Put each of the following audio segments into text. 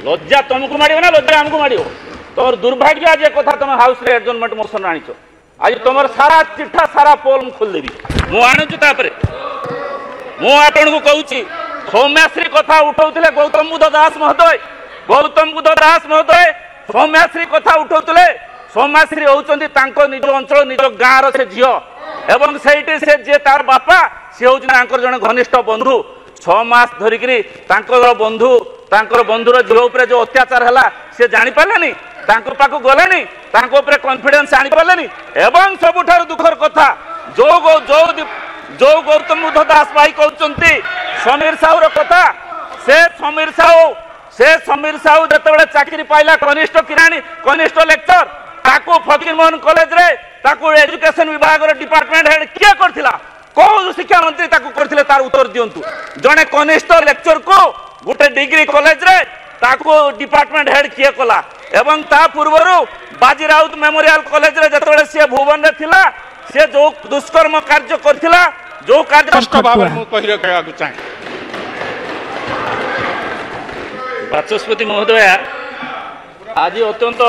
लज्जा तुमको मारियो ना लज्जा हमको मारियो तोर दुर्भाग्य आज एक कथा तुम हाउस रे एडजमेंट मोशन आनिछ आज तुम सारा चिठा सारा पोल मु खोल देबी मु आणुछु तापरे मु आपन को कहूची सौम्याश्री कथा उठाउतले गौतम बुद्ध दास महोदय सौम्याश्री कथा उठाउतले सौम्याश्री होउचंदी तांको निज अंचल निज गाँ रो से झियो एवं सेठी से जे तार बापा से होउची तांकर जने घनिष्ठ बंधु 6 मास धरिकरी तांकर बंधुर झियो उपरे जो अत्याचार हला से जानि पालेनी तांको पाको गलेनी तांको उपरे कॉन्फिडेंस आनि पालेनी एवं सबुठार दुखर कथा जो गौतम बुद्ध दास भाई कहउचंती समीर साहू रो कथा से समीर साहू जतबेले चाकरी पाइला कनिष्ठ लेक्चर ताको फकीरमोहन कॉलेज रे ताको एजुकेशन विभाग रो डिपार्टमेंट हेड किया करथिला को शिक्षा मंत्री ताको करथिले तार उत्तर दियंतु जने कनिष्ठ लेक्चर को गोटे डिग्री कॉलेज रे ताको डिपार्टमेंट हेड किए कला एवं ता पूर्वरु बाजी राउत मेमोरियल कॉलेज रे जतबेले से भुवन रे थिला से जो दुष्कर्म कार्य करथिला जो कार्य बाबा मु कहि रखा को चाहे बाचस्पति महोदय आज अत्यंत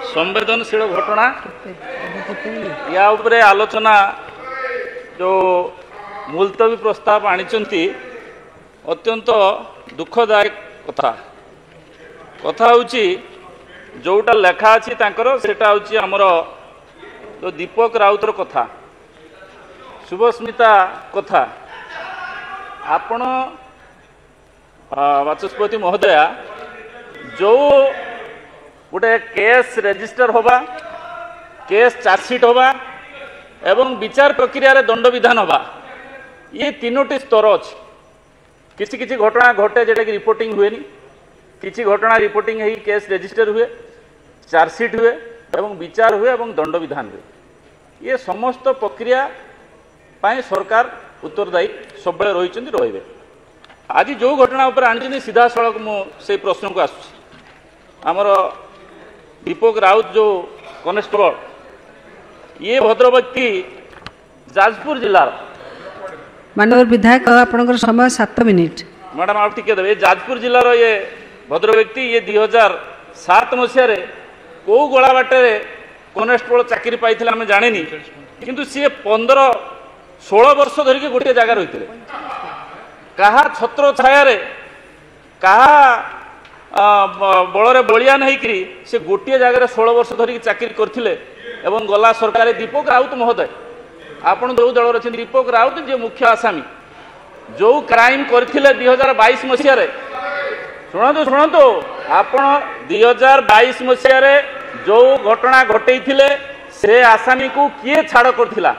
संवेदनशील घटना या उपरे आलोचना जो मुलतवी प्रस्ताव आनिचंती अत्यंत दुखदायक कथा होची जोटा लेखा अछि तांकर सेटा होची हमर जो दीपक राउतर कथा शुभस्मिता कथा आपण वाचस्पति महोदया जो गोटे केस रजिस्टर होबा केस चार्जसीट होबा एवं विचार प्रक्रिया रे दंड विधान होबा ये तीनोटी स्तर अछि किसी किसी घटना घटे जेटा कि रिपोर्टिंग हुए नहीं किसी घटना रिपोर्टिंग है केस रजिस्टर हुए चार्जसीट हुए एवं विचार हुए एवं दंड विधान हुए ये समस्त प्रक्रिया पाए सरकार उत्तरदायी सब रही रही आज जो घटना उपर आनी सीधा सड़क से प्रश्न को आसुची आमर दीपक राउत जो कनेस्टेबल ये भद्रव्यक्ति जाजपुर जिलार माननीय विधायक आपनकर समय 7 मिनिट मैडम आप टिके देबे जाजपुर जिलार ये भद्रव्यक्ति ये 2007 मसीह कौ गला बाटे कनेस्टेबल चाकरी पाई आम जाने किंतु सी 15-16 वर्ष धरिकी गोटे जगह रही कहा छत्र छाया कहा बल बलियान होकरी से गोटे जगह 16 वर्ष धरिकी चाकरी करथिले एवं गला सरकार दीपक राउत महोदय आपण जो दल अच्छे दीपक राउत जे मुख्य आसामी जो क्राइम करथिले 2022 मसीह शुणु आपण 2022 मसीह जो घटना घटई से आसामी को किए छाड़ करथिला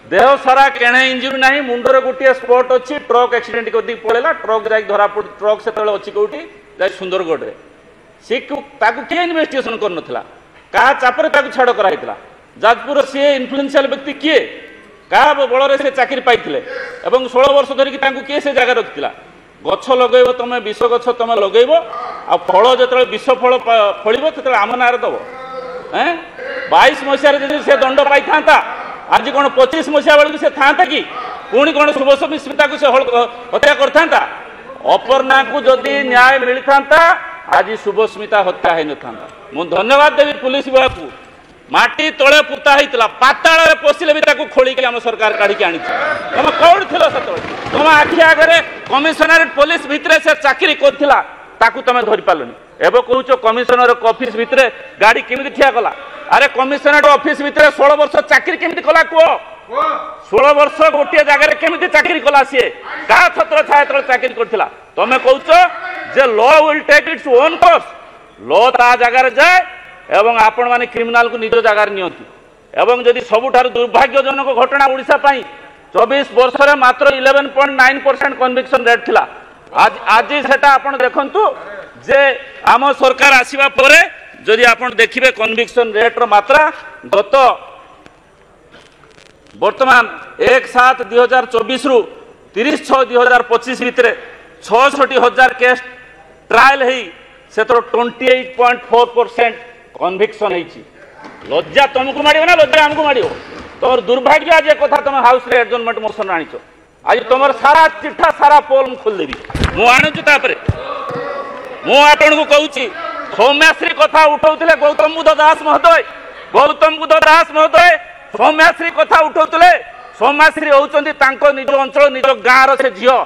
देह सारा केणे इंजुरी ना मुंडर गोटे स्पॉट अच्छी ट्रक एक्सीडेंट कर पड़ेगा ट्रक जा धरा पड़ ट्रक से अच्छी कौटी जा सुंदरगढ़ में सी किए इन्वेस्टिगेशन कर नाला क्या चापर छाड़ कराई जाजपुर सी इन्फ्लुएंशियल व्यक्ति किए क्या बल से चाकरी पाई 16 वर्ष धरिकी किए से जगह रखी गछ लगे तुम विष गछ तुम लगे आ फल जो विष फल फल से आम ना दब 22 मसीह से दंड पाई था आज कौन 25 मसीहा बेलू से था कि पुणी कौन शुभस्मिता को से हत्या करता अपरना को जदि न्याय मिलता आज शुभस्मिता हत्या हो न था मुझे धन्यवाद देवी पुलिस विभाग को माटी तले पुता होता पाताल पशिले भी खोलिक आम सरकार काढ़ी आनी तुम कौन थी से तुम आखि आगे कमिशनरेट पुलिस भितर से चाकरी करथिला ताकू तुम धरी पार्लनी एवं कहूच कमिशनर ऑफिस भितर गाड़ी केमी ठिया कला अरे कमिशनरेट ऑफिस भितर 16 वर्ष चाकरी केमी कला कह 16 वर्ष गोटे जगह केमी चाकरी कला सी क्या छत्र छाया चाकरी करथिला तुम कहूच जे law will take its own course law ता जगह जाए एवं आपण माने क्रिमिनाल को निज जगह नियंतु एवं जदि सबुठार दुर्भाग्यजनक घटना ओडिशा पई 24 वर्ष रे मात्र 11.9% कन्विक्शन रेट थिला आज सेटा आपण देखंतु जे आम सरकार आसीबा परे जदि आपण देखिबे कन्विक्शन रेट रो मात्रा गत वर्तमान 1/7/2024 रु 30/6/2025 भितर 66,000 केस ट्रायल हेई से तो 28.4% कन्विक्शन होईची लज्जा तुमको मारियो ना लज्जा हमको मारियो तोर दुर्भाग्य आज एक कथा तुम हाउस रे एडजमेंट मोशन आनिछ आज तुम सारा चिठा सारा पोल खोल देबी मु आणुछु तापरे ମୁଁ ଆପଣଙ୍କୁ କହୁଛି ସୌମ୍ୟାଶ୍ରୀ କଥା ଉଠାଉଥିଲେ ଗୌତମ ବୁଦ୍ଧ ଦାସ ମହୋଦୟ ସୌମ୍ୟାଶ୍ରୀ କଥା ଉଠାଉଥିଲେ। ସୌମ୍ୟାଶ୍ରୀ ହେଉଛନ୍ତି ତାଙ୍କ ନିଜ ଅଞ୍ଚଳ ନିଜ ଗାଁର ସେ ଝିଅ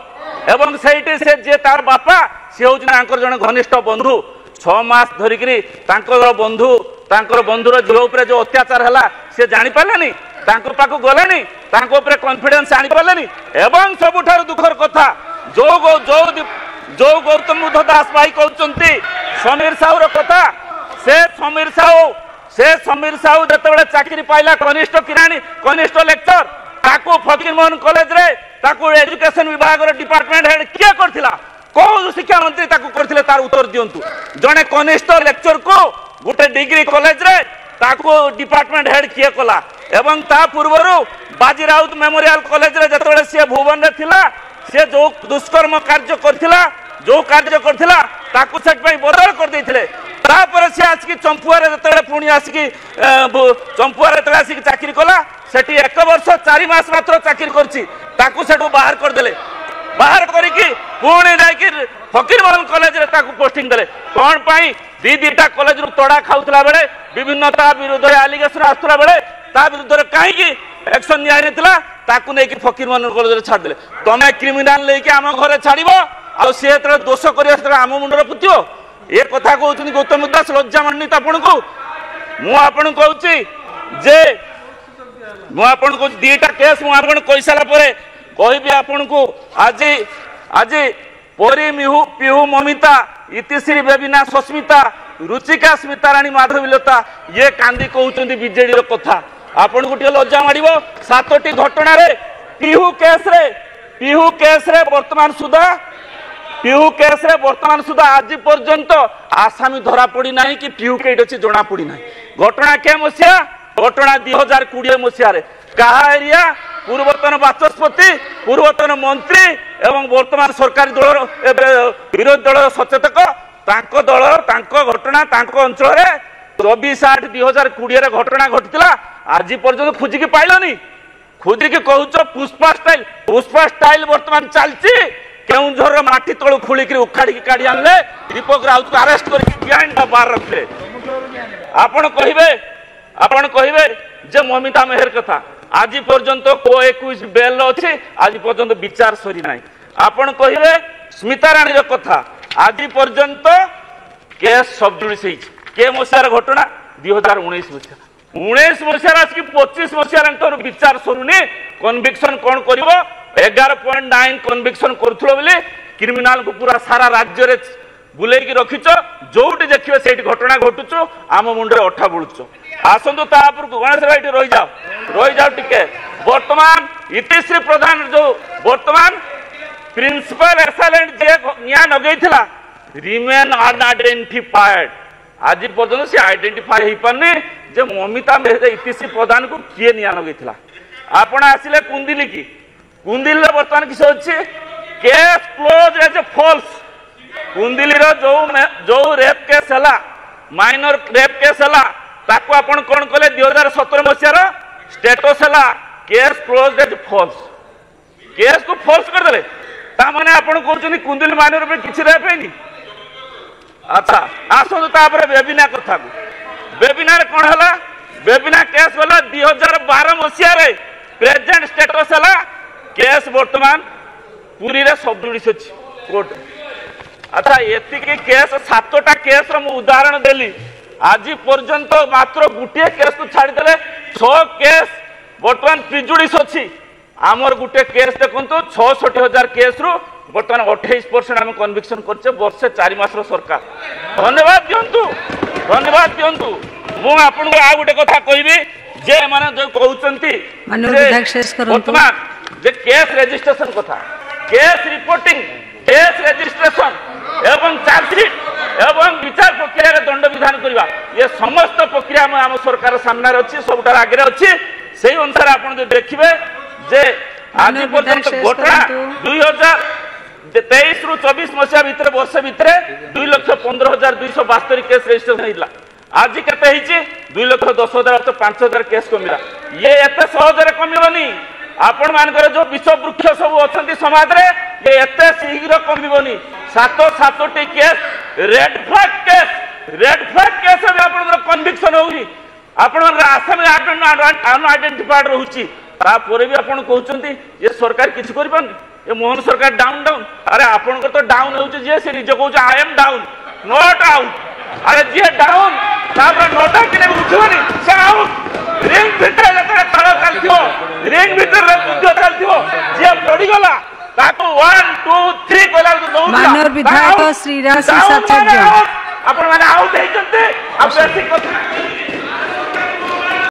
ଏବଂ ସେଇଠି ସେ ଯିଏ ତାର ବାପା ସେ ହେଉଛି ତାଙ୍କର ଜଣେ ଘନିଷ୍ଠ ବନ୍ଧୁ। 6 ମାସ ଧରିକିରି ତାଙ୍କର ବନ୍ଧୁର ଝିଅ ଉପରେ ଯେଉଁ ଅତ୍ୟାଚାର ହେଲା ସେ ଜାଣିପାରିଲେନି, ତାଙ୍କ ପାଖକୁ ଗଲେନି, ତାଙ୍କ ଉପରେ କନଫିଡେନ୍ସ ଆଣିପାରିଲେନି। ଏବଂ ସବୁଠାରୁ ଦୁଃଖର କଥା ଯୋଉ ଗୌତମ ବୁଦ୍ଧ ଦାସ ଭାଇ କହୁଛନ୍ତି ସମୀର ସାହୁର କଥା, ସେ ସମୀର ସାହୁ ଯେତେବେଳେ ଚାକିରି ପାଇଲା କନିଷ୍ଠ ଲେକ୍ଚର, ତାକୁ ଫକୀରମୋହନ କଲେଜରେ ତାକୁ ଏଜୁକେशन ବିଭାଗର ଡିପାର୍ଟମେଣ୍ଟ ହେଡ୍ କିଏ କରିଥିଲା? କୋଉ ଶିକ୍ଷା ମନ୍ତ୍ରୀ ତାକୁ କରିଥିଲେ? ତାର ଉତ୍ତର ଦିଅନ୍ତୁ। ଜଣେ କନିଷ୍ଠ ଲେକ୍ଚର କୁ ଗୋଟେ ডিগ্রি কলেজরে তাকে ডিপার্টমেন্ট হেড কিয়ে কলা? এবং তা পূর্বরু বাজি রাউত মেমোরিয়াল কলেজরে যেতবে সে ভুবনরে লা সে যে দুষ্কর্ম কার্য করছিলা তাকে সেপাই বদল করে তারপরে সে আসি চম্পুয়ারে যেতবে পুঁ আসি চম্পুয়ারে যেতবে আসি চাকরি কলা সেটি 1 বর্ষ 4 মাস মাত্র চাকরি করছি তাকে সেটু বাহার করেদেলে বাহার করিকি পুଣି যাইকি ফকিরমোহন কলেজরে তাকে পোস্টিং দেলে কোন পাই দুইটা কলেজ তড়া খাওলা বেড়ে বিভিন্ন তা বিরুদ্ধে আলিগেসন আসুলা বেড়ে তা বিরুদ্ধে কাইকি একশন নিয়া হইতলা তাকে নেকি ফকিরমোহন কলেজরে ছাড়দেলে তুমি ক্রিমিনাল লেকি আম ঘরে ছাড়িব আর সে যেতে দোষ করিয়া সেটা আম মুন্ডরে পুতিব এ কথা কৌছেন গৌতম দাস লজ্জা মান্বিত আপনার মু আপনার কৌছি যে মু আপনার দুইটা কেস মু আপনার কই সারা পরে কইবি আপনার আজি আজি পরি মিহু পিহু মমিতা ইতিশ্রী বেবিনা সস্মিতা রুচিকা স্মিতারাণী মাধবীলতা ইয়ে কান্দি কৌଛନ୍ତି বিজেডি কথা আপনার টিকে লজ্জা মাড়িব 7টি ঘটনার পিহু কেসরে বর্তমান সুদ্ধা আজ পর্যন্ত আসামি ধরা পড়ি না কি পিহু কেইট আছে জনা পড়ি না ঘটনা কে মସିହା ঘটনা 2020 মସିହାରେ কাহা এরিয়া পূর্বতন বাচস্পতি পূর্বতন মন্ত্রী এবং বর্তমান সরকারি দলর বিরোধী দলর সচেতক তাঙ্ক দলর তাঙ্ক ঘটনা তাঙ্ক অঞ্চলের 24/8/2020 ঘটনা ঘটিলা আজ পর্যন্ত খুঁজিকি পাইলনি খুঁজিকি কହୁଛ পুষ্পা স্টাইল বর্তমান চালছি কেউঝর মাটি তলু খুলিকি উখাড়িকি কাঢ়ি আনলে দীপক রাউতকে আরেস্ট করিকি বিহাইন্ড দ বার রখিলে আপন কহিবে যে মমিতা মেহের কথা আজ পর্যন্ত কো 21 বেল আছে আজ পর্যন্ত বিচার সরি নাই আপন কহিবে স্মিতা রাণীর কথা আজ পর্যন্ত কেস সবজুডিস হয়েছে কে মশার ঘটনা 2019 মশা 19 মশার আজকে 25 মশার বিচার সরুনি কনভিকশন কোন করিব 11.9 কনভিকশন করুথলো বলে ক্রিমিনাল কো পুরা সারা রাজ্যরে বুলেইকি রখিছ যোটি দেখিবে সেইটি ঘটনা ঘটুছ আম মুন্ডরে অঠা বুলুছ আসন্তু তাপরকু গণেশ ভাই রই যাও টিকে বর্তমান ইতিশ্রী প্রধান যে বর্তমান প্রিন্সিপাল এক্সেলেন্ট যে নিয়া নগেইছিলা রিমেন আনআইডেন্টিফাইড আজ পর্যন্ত সে আইডেন্টিফাই হই পারনি যে মমিতা মেহের ইতিশ্রী প্রধান কো কিয়ে নিয়া নগেইছিলা আপন আসিলে কুন্দিলে বর্তমান কিছু হচ্ছে case close as a false কুন্দিলির जो रेप केस है माइनर रेप केस है ताको आपण कोन कले 2017 मसियार स्टेटस है case close as false case को फॉल्स कर देले ता माने आपण कहउछनी कुंदिल माइनर पे किछि रेप हैनी अच्छा आसो तापर बेबिना कथा को बेबिनार कोन हला बेबिना केस वाला 2012 मसियार प्रेजेंट स्टेटस है केस वर्तमान पूरी रे सब जुडिस अछि कोर्ट अच्छा एतिकी केस 7टा केस मु उदाहरण देली आज पर्यंत मात्र गोटे केस को छाड़ीदे 6 केस बर्तमान प्रिजुडिस अच्छी आमर गोटे केस देखो 66,000 केस रु बर्तमान 28% आम कन्विक्शन करछे वर्षे 4 मास सरकार धन्यवाद दियंतु मु आपनको आ गोटे कथा कहबी जे माने जो कहउचंती बर्तमान जे केस रजिस्ट्रेशन कथा केस रिपोर्टिंग केस रजिस्ट्रेशन एवं चार्जशीट एवं विचार प्रक्रिया दंड विधान करवा ये समस्त प्रक्रिया आम सरकार सामने अच्छी सबुठार आगे अच्छी से अनुसार आप देखिए जे आज पर्यंत घटना 2023 रु 24 मसीहा भितर वर्ष भितर 2,15,272 केस रजिस्ट्रेशन होता आज केते 2,10,000 5,000 केस कमिला ये एत सहजरे कमिबनी आपण मानकर जो विश्व वृक्ष सब अच्छा समाज रे ये एत शीघ्र कमिबनी 7टी केस रेड फ्लैग केस में आपन कन्विक्शन होउनी आपन आसाम अनआइडेंटिफाइड रहउची तापर भी आपन कहउचंती ये सरकार किछ करि पान ये मोहन सरकार डाउन अरे आपन तो डाउन होउची जे से निज कहउच I am down not out अरे जे डाउन तापर नोटा किने उठवनी से आउट रिंग भीतर जतरा ताळ चलथियो रिंग भीतर युद्ध चलथियो जे पड़ी गला ताको 1 2 3 कहला तो माननीय विधायक श्रीराज आचार्य आपण माने आउट हेचंते आप बेसिक